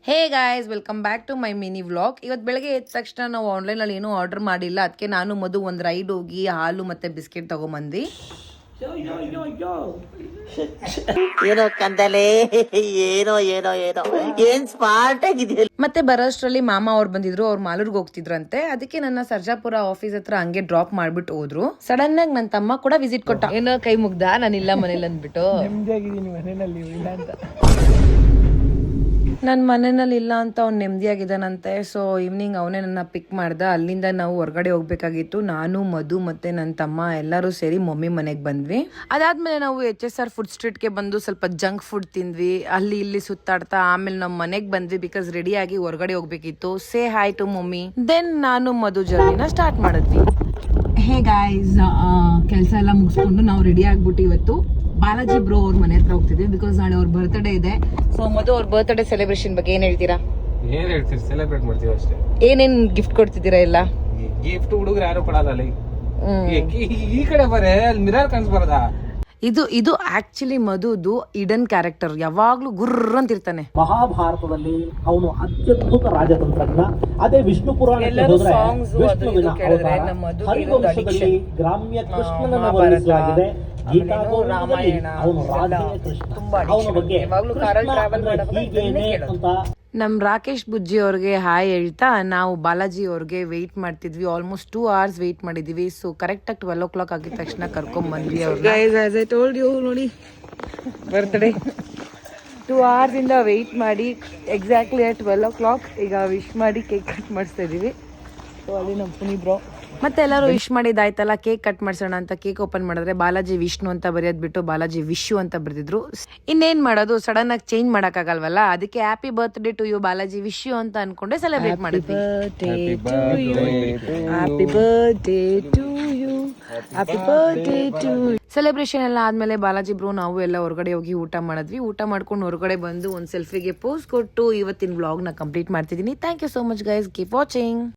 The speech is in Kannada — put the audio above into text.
Hey guys, welcome back to my mini vlog. ಇವತ್ತು ಬೆಳಗ್ಗೆ ಎದ್ದ ತಕ್ಷಣ ನಾವು ಆನ್ಲೈನಲ್ಲಿ ಏನೂ ಆರ್ಡರ್ ಮಾಡಿಲ್ಲ. ಅದಕ್ಕೆ ನಾನು ಮಧು ಒಂದು ರೈಡ್ ಹೋಗಿ ಹಾಲು ಮತ್ತು ಬಿಸ್ಕೆಟ್ ತೊಗೊಂಬಂದ್ವಿ. ಏನೋ ಕಂದಲೆ ಏನೋ ಏನೋ ಏನೋ ಏನ್ ಸ್ಮಾರ್ಟ್ ಆಗಿದೆ. ಮತ್ತೆ ಬರೋಷ್ಟರಲ್ಲಿ ಮಾಮ ಅವ್ರು ಬಂದಿದ್ರು. ಅವ್ರು ಮಾಲೂರ್ಗೆ ಹೋಗ್ತಿದ್ರಂತೆ. ಅದಕ್ಕೆ ನನ್ನ ಸರ್ಜಾಪುರ ಆಫೀಸ್ ಹತ್ರ ಹಂಗೆ ಡ್ರಾಪ್ ಮಾಡ್ಬಿಟ್ಟು ಹೋದ್ರು. ಸಡನ್ ಆಗಿ ನನ್ನ ತಮ್ಮ ಕೂಡ ವಿಸಿಟ್ ಕೊಟ್ಟ. ಏನೋ ಕೈ ಮುಗ್ದ, ನಾನಿಲ್ಲ ಮನೇಲಿ ಅಂದ್ಬಿಟ್ಟು. ನನ್ನ ಮನೆಯಲ್ಲಿ ಇಲ್ಲ ಅಂತ ಅವ್ನು ನೆಮ್ಮದಿಯಾಗಿದ್ದಾನಂತೆ. ಸೊ ಈವ್ನಿಂಗ್ ಅವನೇ ನನ್ನ ಪಿಕ್ ಮಾಡ್ದ. ಅಲ್ಲಿಂದ ನಾವು ಹೊರಗಡೆ ಹೋಗ್ಬೇಕಾಗಿತ್ತು. ನಾನು, ಮಧು ಮತ್ತೆ ನನ್ನ ತಮ್ಮ ಎಲ್ಲರೂ ಸೇರಿ ಮಮ್ಮಿ ಮನೆಗೆ ಬಂದ್ವಿ. ಅದಾದ್ಮೇಲೆ ನಾವು HSR ಫುಡ್ ಸ್ಟ್ರೀಟ್ಗೆ ಬಂದು ಸ್ವಲ್ಪ ಜಂಕ್ ಫುಡ್ ತಿಂದ್ವಿ. ಅಲ್ಲಿ ಇಲ್ಲಿ ಸುತ್ತಾಡ್ತಾ ಆಮೇಲೆ ನಮ್ಮ ಮನೆಗೆ ಬಂದ್ವಿ. ಬಿಕಾಸ್ ರೆಡಿಯಾಗಿ ಹೊರಗಡೆ ಹೋಗ್ಬೇಕಿತ್ತು. Say hi to mummy. Then ನಾನು ಮಧು ಜರ್ನಿನ ಸ್ಟಾರ್ಟ್ ಮಾಡಿದ್ವಿ. ಹೇ ಗಾಯ್ಸ್, ಕೆಲಸ ಎಲ್ಲ ಮುಗಿಸ್ಕೊಂಡು ನಾವು ರೆಡಿ ಆಗ್ಬಿಟ್ಟು ಇವತ್ತು ಬಾಲಾಜಿ ಬ್ರೋ ಅವ್ರ ಮನೆ ಹತ್ರ ಹೋಗ್ತಿದ್ವಿ. ಬಿಕಾಸ್ ನಾಳೆ ಅವ್ರ ಬರ್ತ್ಡೇ ಇದೆ. ಸೊ ಮಧು, ಅವ್ರ ಬರ್ತ್ಡೇ ಸೆಲೆಬ್ರೇಷನ್ ಬಗ್ಗೆ ಏನ್ ಹೇಳ್ತೀರಾ? ಏನ್ ಹೇಳ್ತೀರಿ, ಸೆಲೆಬ್ರೇಟ್ ಮಾಡ್ತೀವಿ ಅಷ್ಟೇ. ಏನೇನ್ ಗಿಫ್ಟ್ ಕೊಡ್ತಿದ್ದೀರಾ? ಎಲ್ಲ ಗಿಫ್ಟ್ ಹುಡುಗರು ಯಾರು ಕೊಡಲ್ಲ. ಈ ಕಡೆ ಬರೇ ಮಿರರ್ ಕಾಣಿಸ್ಬಾರ್ದ? ಇದು ಆಕ್ಚುಲಿ ಮಧುದು ಇಡನ್ ಕ್ಯಾರೆಕ್ಟರ್. ಯಾವಾಗ್ಲೂ ಗುರ್ರ ಅಂತ ಇರ್ತಾನೆ. ಮಹಾಭಾರತದಲ್ಲಿ ಅವನು ಅತ್ಯದ್ಭುತ ರಾಜತಂತ್ರಜ್ಞ. ಅದೇ ವಿಷ್ಣು ಪುರಾಣಕ್ಕೆ ಹೋದ್ರೆ ವಿಷ್ಣುವಿನ ಅವತಾರ. ಹರಿವಂಶದಲ್ಲಿ ಗ್ರಾಮ್ಯ ಕೃಷ್ಣನನ್ನು ವರ್ಣಿಸಲಾಗಿದೆ. ಗೀತಾಗೋವಿಂದದಲ್ಲಿ ಅವನು ರಾಧೆಯ ಕೃಷ್ಣ. ಅವನ ಬಗ್ಗೆ ಹೀಗೇನೆ ಅಂತ ನಮ್ ರಾಕೇಶ್ ಬುಜ್ಜಿ ಅವ್ರಿಗೆ ಹಾಯ್ ಹೇಳ್ತಾ ನಾವು ಬಾಲಾಜಿ ಅವ್ರಿಗೆ ವೆಯ್ಟ್ ಮಾಡ್ತಿದ್ವಿ. ಆಲ್ಮೋಸ್ಟ್ 2 hours ವೆಯ್ಟ್ ಮಾಡಿದೀವಿ. ಸೊ ಕರೆಕ್ಟ್ ಆಗಿ 12 o'clock ಆಗಿದ ತಕ್ಷಣ ಕರ್ಕೊಂಡ್ ಬಂದ್ವಿ ಅವ್ರು. ನೋಡಿ ಬರ್ತ್ಡೇ 2 hours ಇಂದ ವೆಯ್ಟ್ ಮಾಡಿ ಎಕ್ಸಾಕ್ಟ್ಲಿ at 12 o'clock ಈಗ ವಿಶ್ ಮಾಡಿ ಕೇಕ್ ಕಟ್ ಮಾಡಿಸ್ತಾ ಇದೀವಿ. ಸೊ ಅಲ್ಲಿ ನಮ್ಮ ಪುನಿ ಬ್ರೋ ಮತ್ತೆ ಎಲ್ಲರೂ ವಿಶ್ ಮಾಡಿದಾಯ್ತಲ್ಲ, ಕೇಕ್ ಕಟ್ ಮಾಡ್ಸೋಣ ಅಂತ ಕೇಕ್ ಓಪನ್ ಮಾಡಿದ್ರೆ ಬಾಲಾಜಿ ವಿಷ್ಣು ಅಂತ ಬರೆಯೋದ್ ಬಿಟ್ಟು ಬಾಲಾಜಿ ವಿಶು ಅಂತ ಬರೆದಿದ್ರು. ಇನ್ನೇನ್ ಮಾಡೋದು, ಸಡನ್ ಆಗಿ ಚೇಂಜ್ ಮಾಡಕ್ಕಾಗಲ್ವಲ್ಲ. ಅದಕ್ಕೆ happy birthday to you Balaji wish ಅಂತ ಅನ್ಕೊಂಡೆ ಸೆಲೆಬ್ರೇಟ್ ಮಾಡಿದ್ವಿ. ಸೆಲೆಬ್ರೇಷನ್ ಎಲ್ಲ ಆದ್ಮೇಲೆ ಬಾಲಾಜಿ ಬ್ರೋ ನಾವು ಎಲ್ಲ ಹೊರಗಡೆ ಹೋಗಿ ಊಟ ಮಾಡಿದ್ವಿ. ಊಟ ಮಾಡ್ಕೊಂಡು ಹೊರಗಡೆ ಬಂದು ಒಂದ್ ಸೆಲ್ಫಿಗೆ ಪೋಸ್ ಕೊಟ್ಟು ಇವತ್ತಿನ ವ್ಲಾಗ್ ನ ಕಂಪ್ಲೀಟ್ ಮಾಡ್ತಿದ್ದೀನಿ. Thank you so much guys, keep watching.